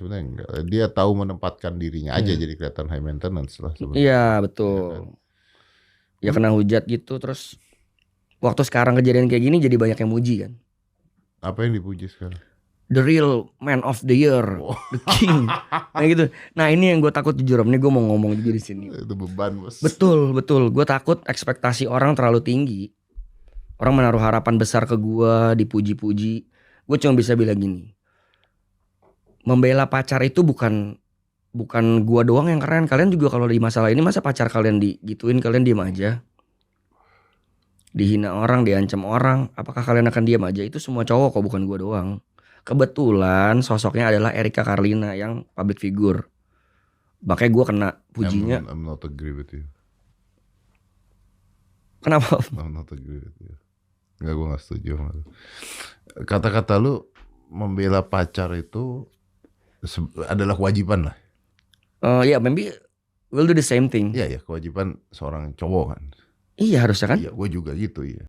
Sebenarnya enggak. Dia tahu menempatkan dirinya aja Iya. jadi kelihatan high maintenance lah sebenarnya. Iya Ya kan? betul. Ya kena hujat gitu terus waktu sekarang kejadian kayak gini jadi banyak yang muji kan. Apa yang dipuji sekarang? The real man of the year, Oh. the king. Nah gitu. Nah ini yang gue takut jujur, ini gue mau ngomong juga di sini. Itu beban, Bos. Betul, betul. Gue takut ekspektasi orang terlalu tinggi. Orang menaruh harapan besar ke gue, dipuji-puji. Gue cuma bisa bilang gini. Membela pacar itu bukan gua doang yang keren. Kalian juga kalau di masalah ini masa pacar kalian digituin kalian diam aja. Dihina orang, diancam orang, apakah kalian akan diam aja? Itu semua cowok kok, bukan gua doang. Kebetulan sosoknya adalah Erika Karlina yang public figure. Makanya gua kena pujinya. I'm not agree with you. Kenapa? I'm not agree with you. Enggak, gue gak setuju sama lu. Kata-kata lu membela pacar itu adalah kewajiban lah. Ya maybe we'll do the same thing. Iya ya, kewajiban seorang cowok kan. Iya harusnya kan. Iya, gue juga gitu ya.